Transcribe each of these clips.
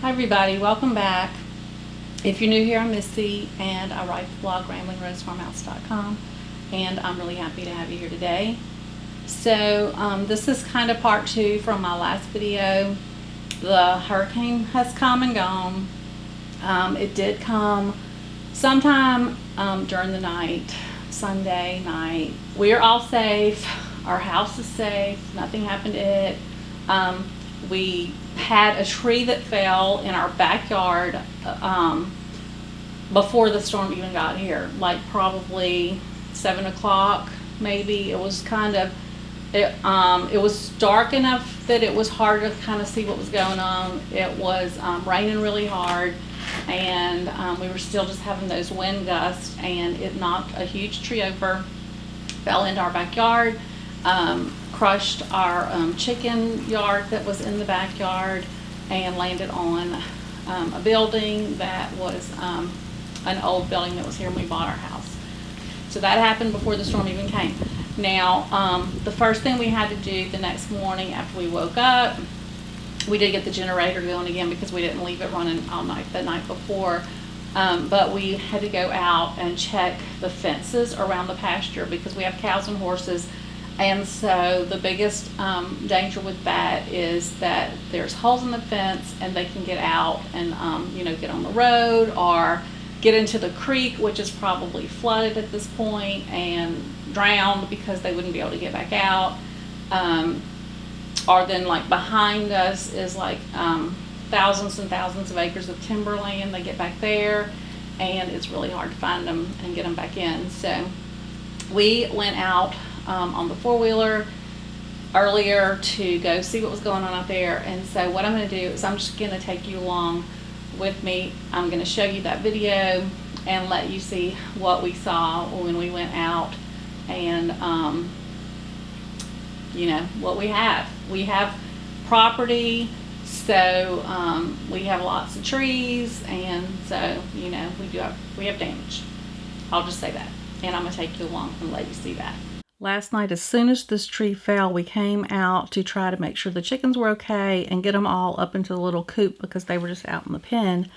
Hi everybody, welcome back. If you're new here, I'm Missy and I write the blog ramblingrosefarmhouse.com, and I'm really happy to have you here today. So this is kind of part two from my last video. The hurricane has come and gone. It did come sometime during the night, Sunday night. We're all safe. Our house is safe. Nothing happened to it. We had a tree that fell in our backyard before the storm even got here, like probably 7 o'clock maybe. It was kind of, it was dark enough that it was hard to kind of see what was going on. It was raining really hard, and we were still just having those wind gusts, and it knocked a huge tree over, fell into our backyard. Crushed our chicken yard that was in the backyard, and landed on a building that was an old building that was here when we bought our house. So that happened before the storm even came. Now, the first thing we had to do the next morning after we woke up, we did get the generator going again because we didn't leave it running all night the night before. But we had to go out and check the fences around the pasture because we have cows and horses. And so the biggest danger with that is that there's holes in the fence and they can get out and get on the road or get into the creek, which is probably flooded at this point, and drowned because they wouldn't be able to get back out. Or then like behind us is like thousands and thousands of acres of timberland. They get back there and it's really hard to find them and get them back in. So we went out on the four-wheeler earlier to go see what was going on out there. And so what I'm going to do is I'm just going to take you along with me. I'm going to show you that video and let you see what we saw when we went out, and what we have. We have property, so we have lots of trees, and so we have damage. I'll just say that, and I'm going to take you along and let you see that. Last night, as soon as this tree fell, we came out to try to make sure the chickens were okay and get them all up into the little coop because they were just out in the pen.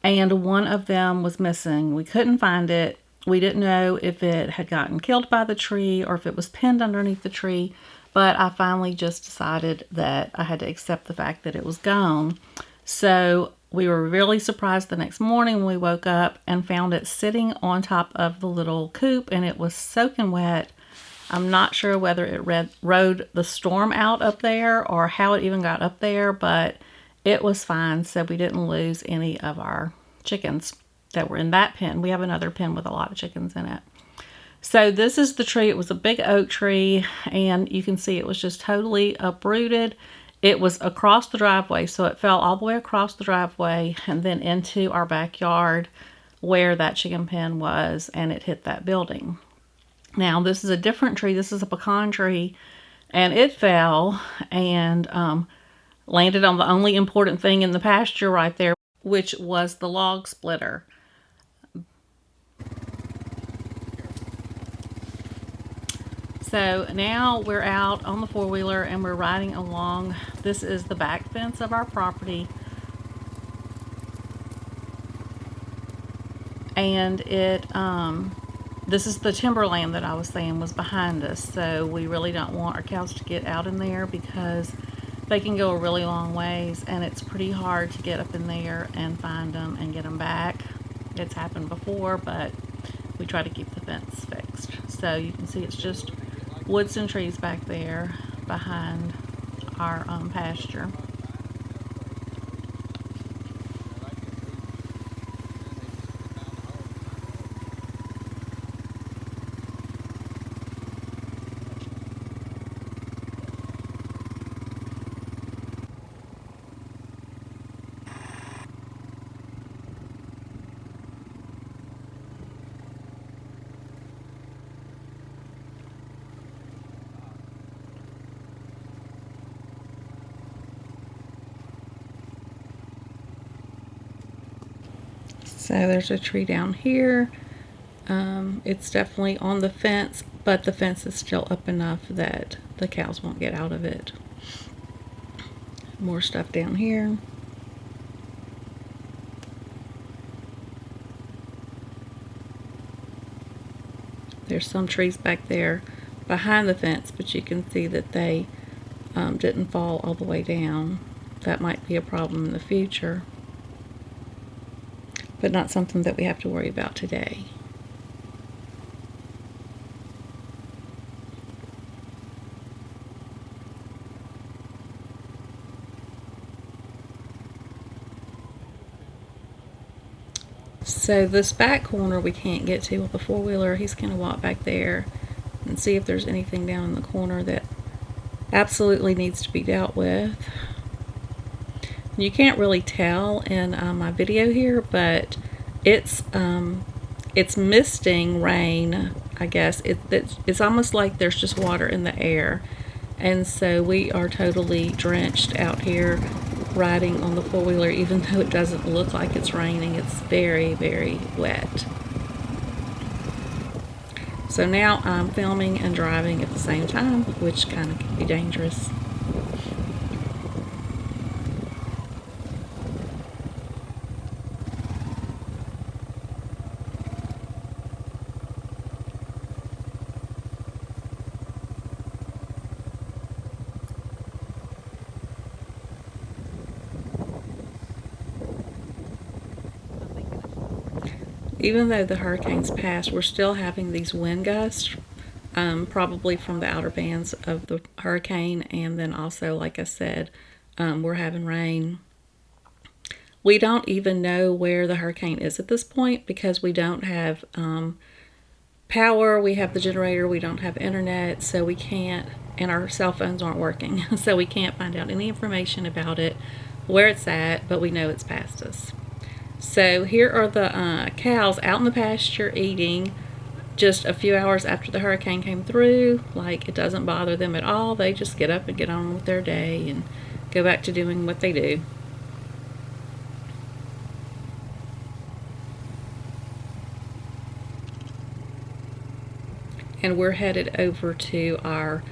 And one of them was missing. We couldn't find it. We didn't know if it had gotten killed by the tree or if it was pinned underneath the tree. But I finally just decided that I had to accept the fact that it was gone. So we were really surprised the next morning when we woke up and found it sitting on top of the little coop, and it was soaking wet. I'm not sure whether it rode the storm out up there or how it even got up there, but it was fine. So we didn't lose any of our chickens that were in that pen. We have another pen with a lot of chickens in it. So this is the tree. It was a big oak tree, and you can see it was just totally uprooted. It was across the driveway, so it fell all the way across the driveway and then into our backyard where that chicken pen was, and it hit that building. Now, this is a different tree. This is a pecan tree, and it fell and landed on the only important thing in the pasture right there, which was the log splitter. So now we're out on the four-wheeler and we're riding along. This is the back fence of our property. And this is the timberland that I was saying was behind us. So we really don't want our cows to get out in there because they can go a really long ways, and it's pretty hard to get up in there and find them and get them back. It's happened before, but we try to keep the fence fixed. So you can see it's just woods and trees back there behind our pasture. So there's a tree down here. It's definitely on the fence, but the fence is still up enough that the cows won't get out of it. More stuff down here. There's some trees back there behind the fence, but you can see that they didn't fall all the way down. That might be a problem in the future, but not something that we have to worry about today. So this back corner we can't get to with the four-wheeler. He's going to walk back there and see if there's anything down in the corner that absolutely needs to be dealt with. You can't really tell in my video here, but it's misting rain, I guess. It's almost like there's just water in the air. And so we are totally drenched out here riding on the four-wheeler, even though it doesn't look like it's raining. It's very, very wet. So now I'm filming and driving at the same time, which kind of can be dangerous. Even though the hurricane's passed, we're still having these wind gusts, probably from the outer bands of the hurricane, and then also, like I said, we're having rain. We don't even know where the hurricane is at this point because we don't have power. We have the generator. We don't have internet, so we can't, and our cell phones aren't working, so we can't find out any information about it, where it's at, but we know it's past us. So here are the cows out in the pasture eating just a few hours after the hurricane came through. Like, it doesn't bother them at all. They just get up and get on with their day and go back to doing what they do. And we're headed over to our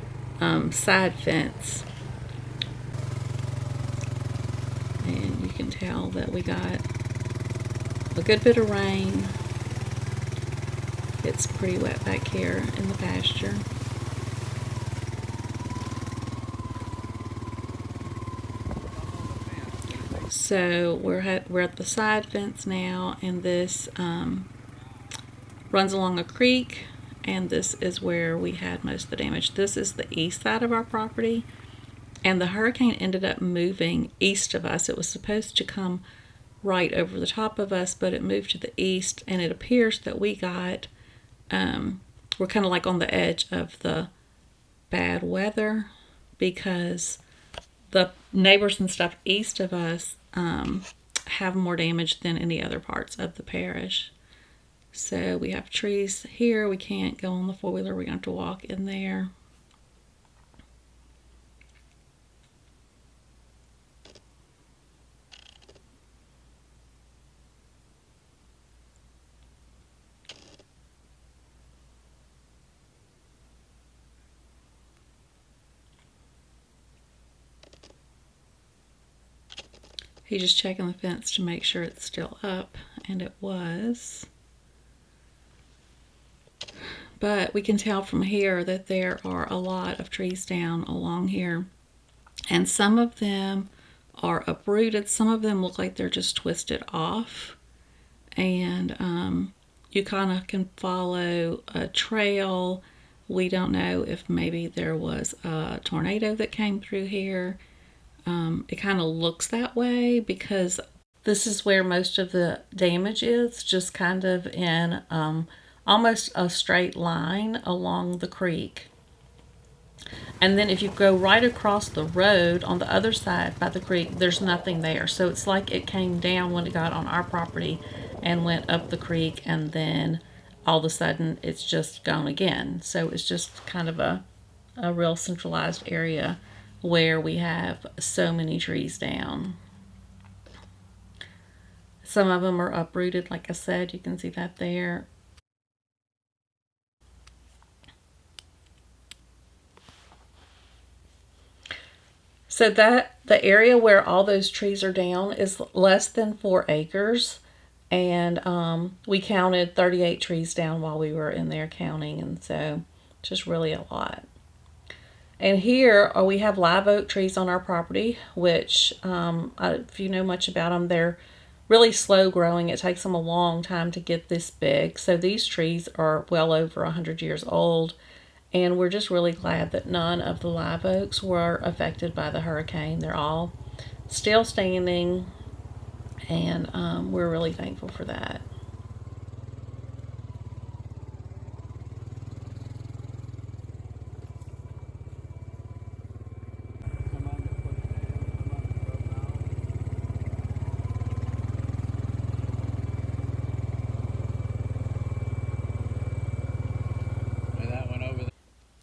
side fence. And you can tell that we got a good bit of rain. It's pretty wet back here in the pasture. So we're at the side fence now, and this runs along a creek, and this is where we had most of the damage. This is the east side of our property, and the hurricane ended up moving east of us. It was supposed to come right over the top of us, but it moved to the east, and it appears that we got we're kind of like on the edge of the bad weather because the neighbors and stuff east of us have more damage than any other parts of the parish. So we have trees here. We can't go on the four-wheeler. We're going to have to walk in there. He's just checking the fence to make sure it's still up, and it was. But we can tell from here that there are a lot of trees down along here, and some of them are uprooted. Some of them look like they're just twisted off, and you kind of can follow a trail. We don't know if maybe there was a tornado that came through here. It kind of looks that way because this is where most of the damage is, just kind of in almost a straight line along the creek. And then if you go right across the road on the other side by the creek, there's nothing there. So it's like it came down when it got on our property and went up the creek, and then all of a sudden it's just gone again. So it's just kind of a real centralized area where we have so many trees down. Some of them are uprooted, like I said. You can see that there. So that the area where all those trees are down is less than 4 acres. And we counted 38 trees down while we were in there counting, and so just really a lot. And here we have live oak trees on our property, which if you know much about them, they're really slow growing. It takes them a long time to get this big. So these trees are well over 100 years old, and we're just really glad that none of the live oaks were affected by the hurricane. They're all still standing, and we're really thankful for that.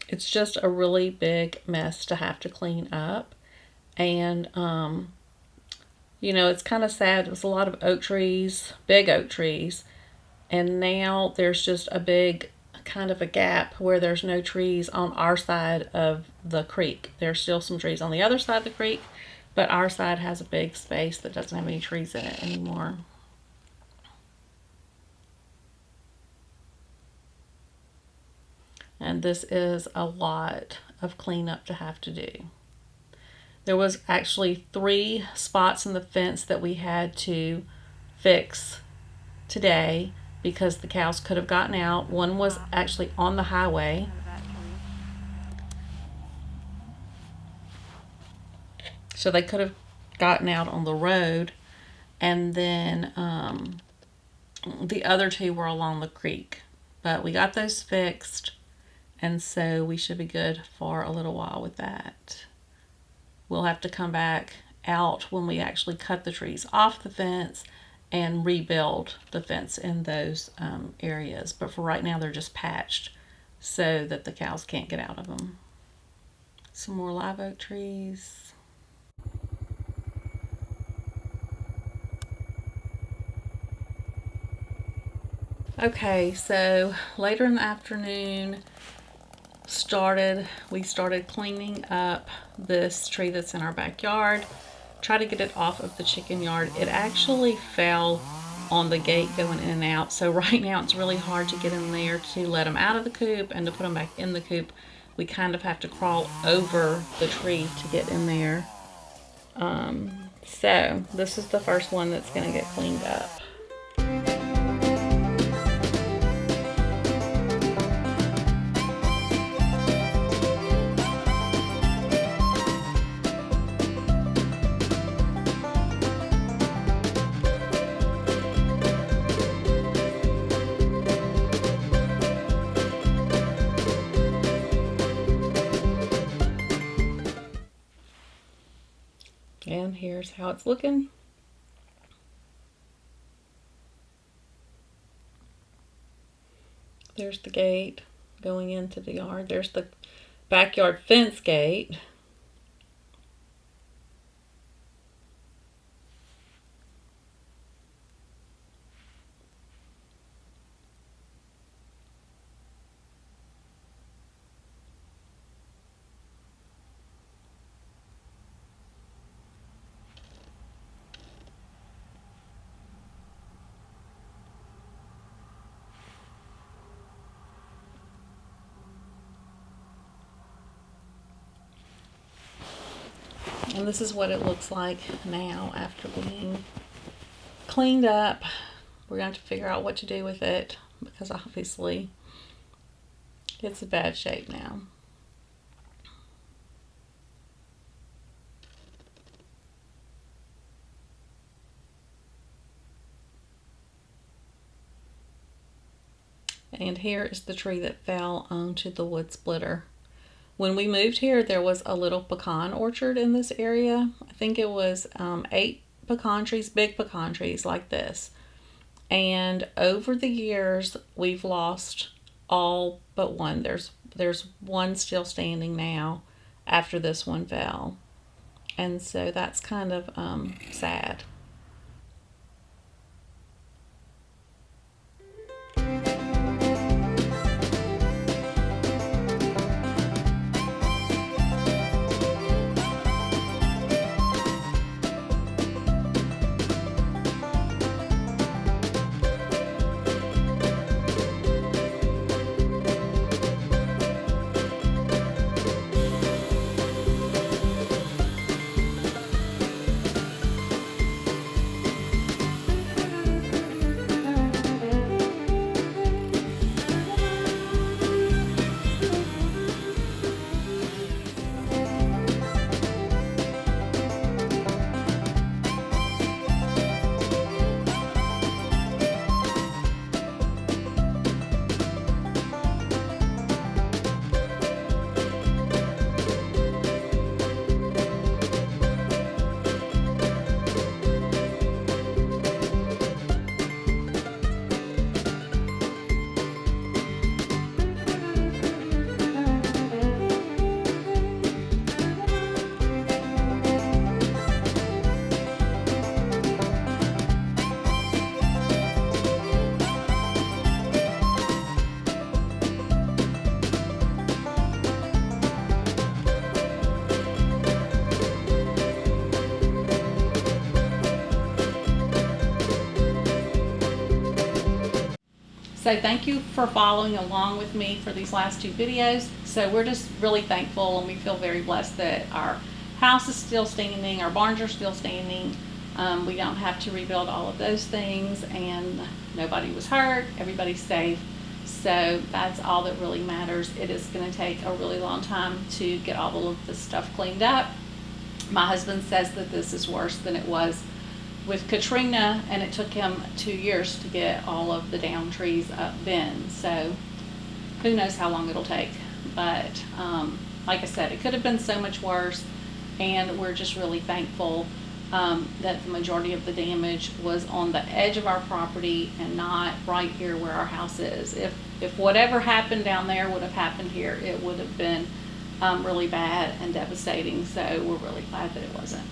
It's just a really big mess to have to clean up. And, it's kind of sad. There's a lot of oak trees, big oak trees. And now there's just a big kind of a gap where there's no trees on our side of the creek. There's still some trees on the other side of the creek, but our side has a big space that doesn't have any trees in it anymore. And this is a lot of cleanup to have to do. There was actually 3 spots in the fence that we had to fix today because the cows could have gotten out. One was actually on the highway. So they could have gotten out on the road. And then the other 2 were along the creek. But we got those fixed. And so we should be good for a little while with that. We'll have to come back out when we actually cut the trees off the fence and rebuild the fence in those areas. But for right now, they're just patched so that the cows can't get out of them. Some more live oak trees. Okay, so later in the afternoon, we started cleaning up this tree that's in our backyard. Try to get it off of the chicken yard. It actually fell on the gate going in and out, so right now it's really hard to get in there to let them out of the coop and to put them back in the coop. We kind of have to crawl over the tree to get in there. So this is the first one that's going to get cleaned up. And here's how it's looking. There's the gate going into the yard. There's the backyard fence gate. And this is what it looks like now after being cleaned up. We're going to have to figure out what to do with it because obviously it's in bad shape now. And here is the tree that fell onto the wood splitter. When we moved here, there was a little pecan orchard in this area. I think it was 8 pecan trees, big pecan trees like this. And over the years, we've lost all but one. There's one still standing now after this one fell. And so that's kind of sad. So thank you for following along with me for these last 2 videos. So we're just really thankful, and we feel very blessed that our house is still standing, our barns are still standing. We don't have to rebuild all of those things, and nobody was hurt, everybody's safe. So that's all that really matters. It is going to take a really long time to get all of this stuff cleaned up. My husband says that this is worse than it was with Katrina, and it took him 2 years to get all of the down trees up then. So who knows how long it'll take. But like I said, it could have been so much worse, and we're just really thankful that the majority of the damage was on the edge of our property and not right here where our house is. If whatever happened down there would have happened here, it would have been really bad and devastating. So we're really glad that it wasn't.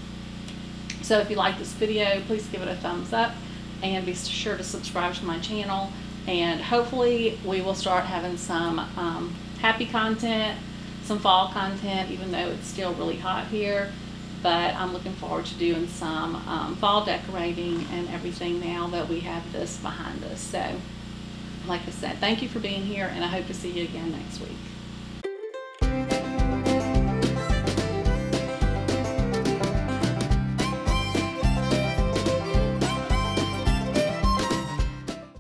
So if you like this video, please give it a thumbs up, and be sure to subscribe to my channel. And hopefully we will start having some happy content, some fall content, even though it's still really hot here. But I'm looking forward to doing some fall decorating and everything now that we have this behind us. So like I said, thank you for being here, and I hope to see you again next week.